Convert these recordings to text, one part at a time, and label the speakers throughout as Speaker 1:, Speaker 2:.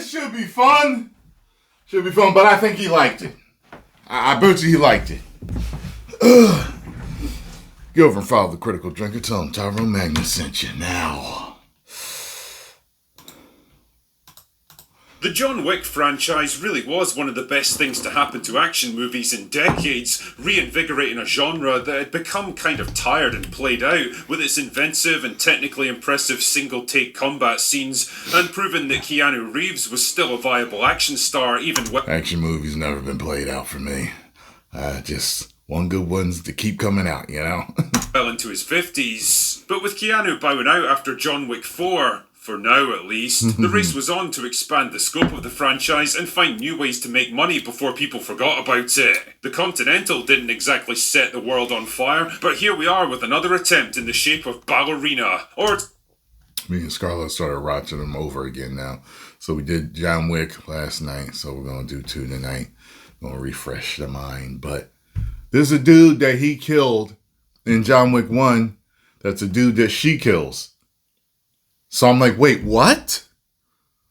Speaker 1: This should be fun. Should be fun, but I think he liked it. I bet you he liked it. Go over and follow the Critical Drinker. Tell him Tyrone Magnus sent you now.
Speaker 2: The John Wick franchise really was one of the best things to happen to action movies in decades, reinvigorating a genre that had become kind of tired and played out, with its inventive and technically impressive single-take combat scenes, and proving that Keanu Reeves was still a viable action star even when...
Speaker 1: Action movies never been played out for me. Just one good ones to keep coming out, you know?
Speaker 2: well into his 50s. But with Keanu bowing out after John Wick 4... for now at least, the race was on to expand the scope of the franchise and find new ways to make money before people forgot about it. The Continental didn't exactly set the world on fire, but here we are with another attempt in the shape of Ballerina, or...
Speaker 1: Me and Scarlett started watching them over again now. So we did John Wick last night, so we're going to do 2 tonight. Going to refresh the mind, but there's a dude that he killed in John Wick 1 that's a dude that she kills. So I'm like, wait, what?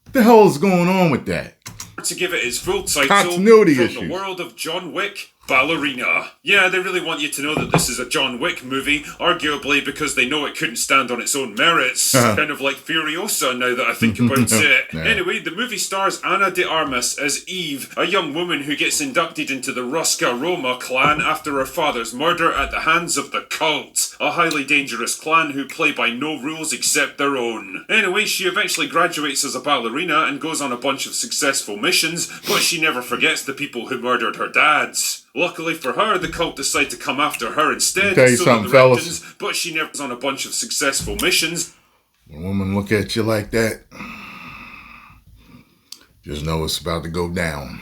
Speaker 1: What the hell is going on with that?
Speaker 2: To give it its full title,
Speaker 1: Continuity
Speaker 2: From
Speaker 1: issues.
Speaker 2: the World of John Wick, Ballerina. Yeah, they really want you to know that this is a John Wick movie, arguably because they know it couldn't stand on its own merits. Kind of like Furiosa now that I think about it.
Speaker 1: Yeah.
Speaker 2: Anyway, the movie stars Ana de Armas as Eve, a young woman who gets inducted into the Rosca Roma clan after her father's murder at the hands of the Cult, a highly dangerous clan who play by no rules except their own. Anyway, she eventually graduates as a ballerina and goes on a bunch of successful missions, but she never forgets the people who murdered her dads. Luckily for her, the Cult decide to come after her instead,
Speaker 1: Tell you
Speaker 2: so
Speaker 1: something,
Speaker 2: that the
Speaker 1: fellas.
Speaker 2: Reptons, but she never goes on a bunch of successful missions.
Speaker 1: When women look at you like that, just know it's about to go down.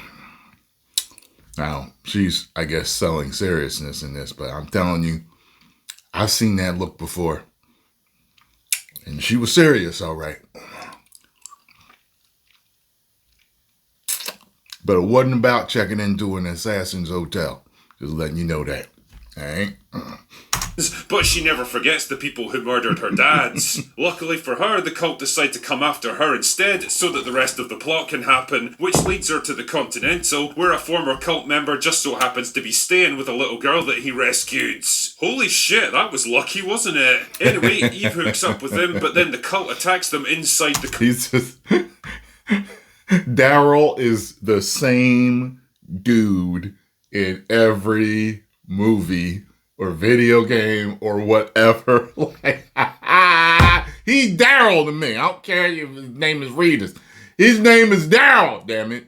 Speaker 1: Now, she's, I guess, selling seriousness in this, but I'm telling you, I've seen that look before. And she was serious, all right. But it wasn't about checking into an assassin's hotel. Just letting you know that. All right?
Speaker 2: But she never forgets the people who murdered her dads. Luckily for her, the Cult decide to come after her instead, so that the rest of the plot can happen, which leads her to the Continental, where a former Cult member just so happens to be staying with a little girl that he rescued. Holy shit, that was lucky, wasn't it? Anyway, Eve hooks up with him, but then the Cult attacks them inside the...
Speaker 1: He's just... Daryl is the same dude in every movie or video game or whatever. Like, he's Daryl to me. I don't care if his name is Reedus. His name is Daryl, damn it.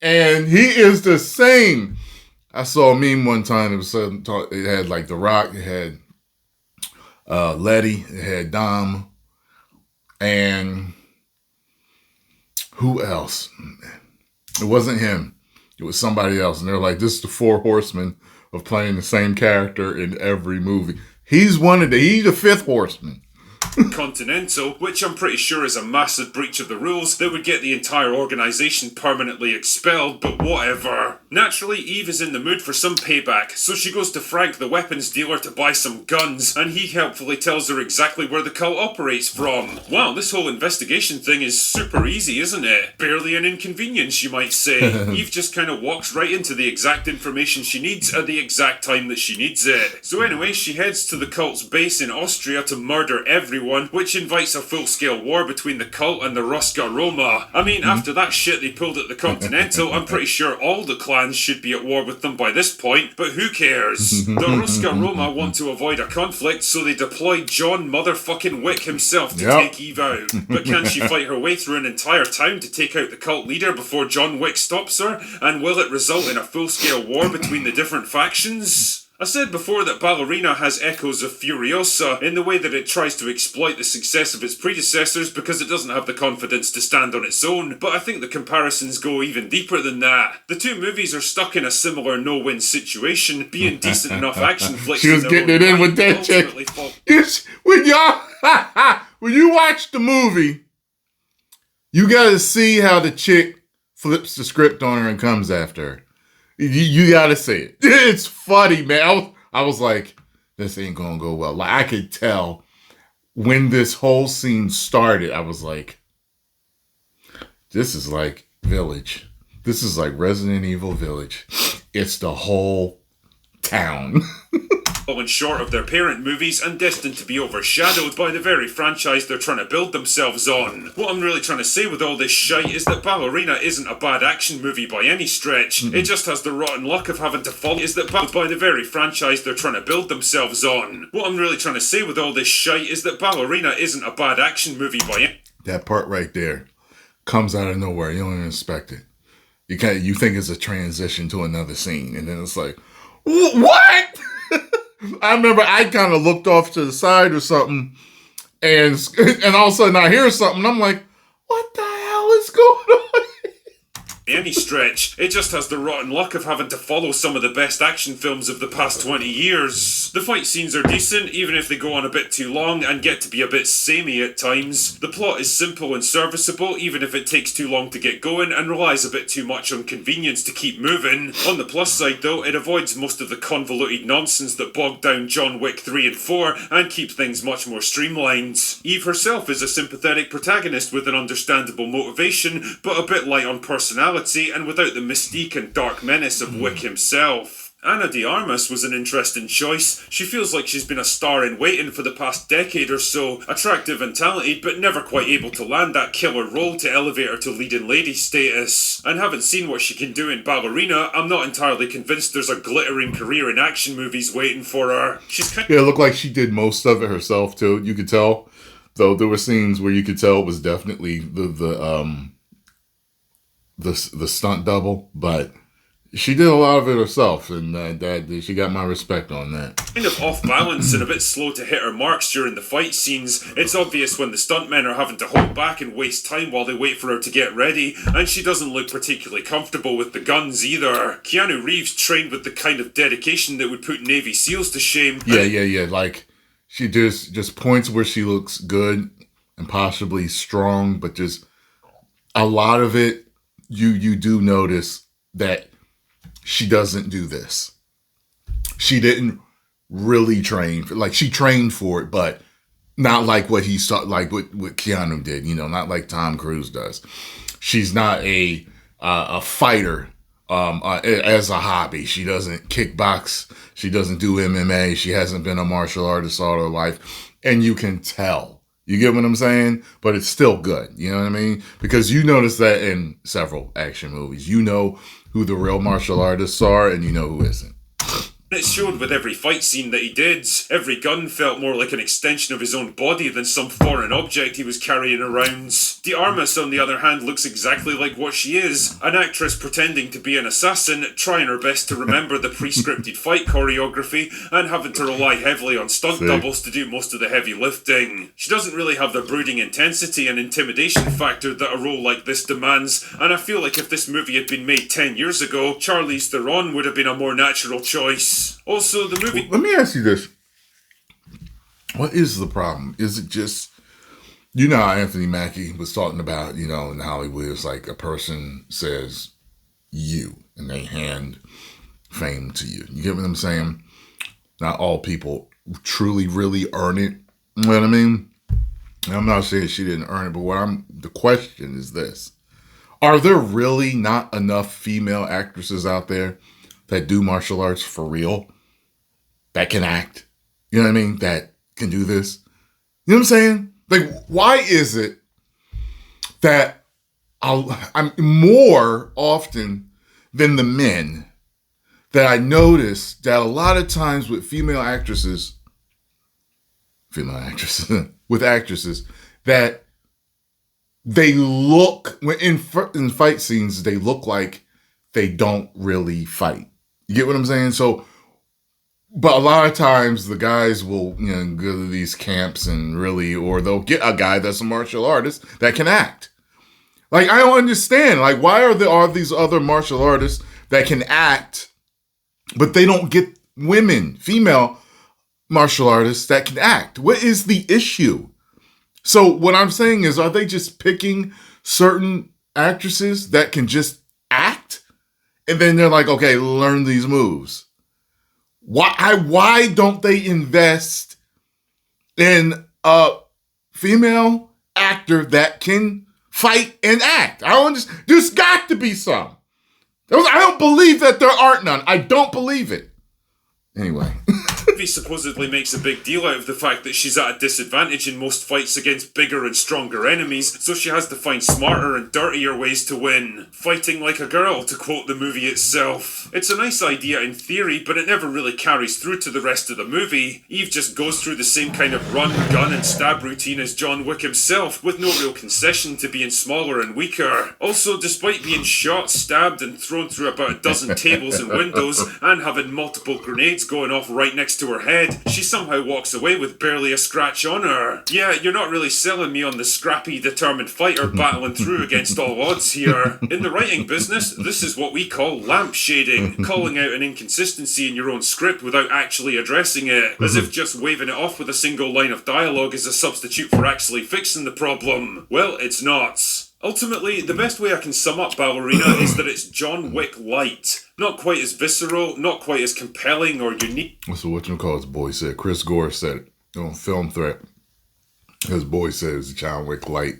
Speaker 1: And he is the same. I saw a meme one time. It had like The Rock. It had Letty. It had Dom. And who else? It wasn't him. It was somebody else. And they're like, this is the 4 horsemen of playing the same character in every movie. He's the 5th horseman.
Speaker 2: Continental, which I'm pretty sure is a massive breach of the rules that would get the entire organisation permanently expelled, but whatever. Naturally, Eve is in the mood for some payback, so she goes to Frank, the weapons dealer, to buy some guns, and he helpfully tells her exactly where the Cult operates from. Wow, this whole investigation thing is super easy, isn't it? Barely an inconvenience, you might say. Eve just kind of walks right into the exact information she needs at the exact time that she needs it. So anyway, she heads to the Cult's base in Austria to murder everyone, which invites a full-scale war between the Cult and the Rosca Roma. I mean, after that shit they pulled at the Continental, I'm pretty sure all the clans should be at war with them by this point, but who cares? The Rosca Roma want to avoid a conflict, so they deploy John motherfucking Wick himself to take Eve out. But can she fight her way through an entire town to take out the Cult leader before John Wick stops her? And will it result in a full-scale war between the different factions? I said before that Ballerina has echoes of Furiosa in the way that it tries to exploit the success of its predecessors because it doesn't have the confidence to stand on its own, but I think the comparisons go even deeper than that. The two movies are stuck in a similar no-win situation, being decent enough action flicks.
Speaker 1: She was getting it in with that chick. When you watch the movie, you gotta see how the chick flips the script on her and comes after her. You gotta see it. It's funny, man. I was like, this ain't gonna go well. Like, I could tell when this whole scene started, I was like, This is like Village. This is like Resident Evil Village. It's the whole town.
Speaker 2: Falling short of their parent movies and destined to be overshadowed by the very franchise they're trying to build themselves on. What I'm really trying to say with all this shite is that Ballerina isn't a bad action movie by any stretch. It just has the rotten luck of having to follow is that by the very franchise they're trying to build themselves on. What I'm really trying to say with all this shite is that Ballerina isn't a bad action movie by any...
Speaker 1: That part right there comes out of nowhere. You don't even expect it. You think it's a transition to another scene, and then it's like, what? I remember I kind of looked off to the side or something, and all of a sudden I hear something, and I'm like, what the hell is going on?
Speaker 2: Any stretch. It just has the rotten luck of having to follow some of the best action films of the past 20 years. The fight scenes are decent, even if they go on a bit too long and get to be a bit samey at times. The plot is simple and serviceable, even if it takes too long to get going and relies a bit too much on convenience to keep moving. On the plus side though, it avoids most of the convoluted nonsense that bogged down John Wick 3 and 4 and keep things much more streamlined. Eve herself is a sympathetic protagonist with an understandable motivation, but a bit light on personality and without the mystique and dark menace of Wick himself. Ana de Armas was an interesting choice. She feels like she's been a star in waiting for the past decade or so, attractive and talented but never quite able to land that killer role to elevate her to leading lady status. And having seen what she can do in Ballerina, I'm not entirely convinced there's a glittering career in action movies waiting for her. She's
Speaker 1: it looked like she did most of it herself too. You could tell, though there were scenes where you could tell it was definitely the stunt double, but she did a lot of it herself, and that she got my respect on that.
Speaker 2: Kind of off balance and a bit slow to hit her marks during the fight scenes. It's obvious when the stuntmen are having to hold back and waste time while they wait for her to get ready, and she doesn't look particularly comfortable with the guns either. Keanu Reeves trained with the kind of dedication that would put Navy SEALs to shame.
Speaker 1: Yeah. Like, she just points where she looks good and possibly strong, but just a lot of it, you do notice that she doesn't do this. She didn't really train for, like, she trained for it, but not like what he saw, like what Keanu did, not like Tom Cruise does. She's not a fighter as a hobby. She doesn't kickbox. She doesn't do MMA. She hasn't been a martial artist all her life. And you can tell. You get what I'm saying? But it's still good. You know what I mean? Because you notice that in several action movies. You know who the real martial artists are, and you know who isn't.
Speaker 2: It showed with every fight scene that he did. Every gun felt more like an extension of his own body than some foreign object he was carrying around. De Armas, on the other hand, looks exactly like what she is. An actress pretending to be an assassin, trying her best to remember the pre-scripted fight choreography, and having to rely heavily on stunt doubles to do most of the heavy lifting. She doesn't really have the brooding intensity and intimidation factor that a role like this demands, and I feel like if this movie had been made 10 years ago, Charlize Theron would have been a more natural choice. Also, the movie...
Speaker 1: Let me ask you this. What is the problem? Is it just... how Anthony Mackie was talking about, in Hollywood, it's like a person says you, and they hand fame to you. You get what I'm saying? Not all people truly, really earn it. You know what I mean? And I'm not saying she didn't earn it, but the question is this. Are there really not enough female actresses out there that do martial arts for real? That can act? You know what I mean? That can do this? You know what I'm saying? Like, why is it that I'm more often than the men that I notice that a lot of times with with actresses, that they look, in fight scenes, they look like they don't really fight. You get what I'm saying? So, but a lot of times the guys will, go to these camps or they'll get a guy that's a martial artist that can act. Like, I don't understand. Like, why are there all these other martial artists that can act, but they don't get female martial artists that can act? What is the issue? So what I'm saying is, are they just picking certain actresses that can just act? And then they're like, okay, learn these moves. Why don't they invest in a female actor that can fight and act. I don't understand. There's got to be some. I don't believe that there aren't none. I don't believe it. Anyway.
Speaker 2: He supposedly makes a big deal out of the fact that she's at a disadvantage in most fights against bigger and stronger enemies, so she has to find smarter and dirtier ways to win. Fighting like a girl, to quote the movie itself. It's a nice idea in theory, but it never really carries through to the rest of the movie. Eve just goes through the same kind of run, gun and stab routine as John Wick himself, with no real concession to being smaller and weaker. Also, despite being shot, stabbed and thrown through about a dozen tables and windows, and having multiple grenades going off right next to her head, she somehow walks away with barely a scratch on her. Yeah, you're not really selling me on the scrappy, determined fighter battling through against all odds here. In the writing business, this is what we call lampshading, calling out an inconsistency in your own script without actually addressing it, as if just waving it off with a single line of dialogue is a substitute for actually fixing the problem. Well, it's not. Ultimately, the best way I can sum up Ballerina is that it's John Wick Lite. Not quite as visceral, not quite as compelling or unique.
Speaker 1: So his boy said. Chris Gore said it on Film Threat. His boy said it was John Wick Lite.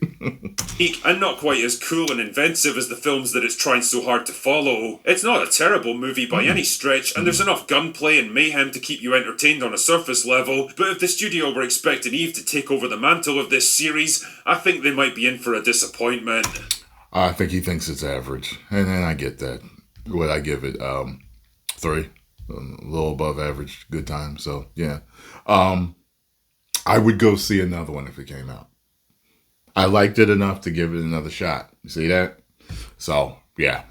Speaker 2: And not quite as cool and inventive as the films that it's trying so hard to follow. It's not a terrible movie by any stretch, and there's enough gunplay and mayhem to keep you entertained on a surface level, but if the studio were expecting Eve to take over the mantle of this series, I think they might be in for a disappointment.
Speaker 1: I think he thinks it's average, and I get that. What I give it, 3, a little above average, good time. So yeah, I would go see another one if it came out. I liked it enough to give it another shot. You see that? So yeah.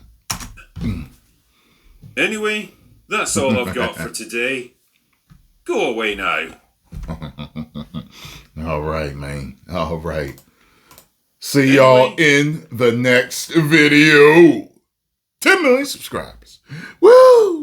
Speaker 2: Anyway, that's all I've got for today. Go away now.
Speaker 1: All right, man. All right. See y'all in the next video. 10 million subscribers. Woo!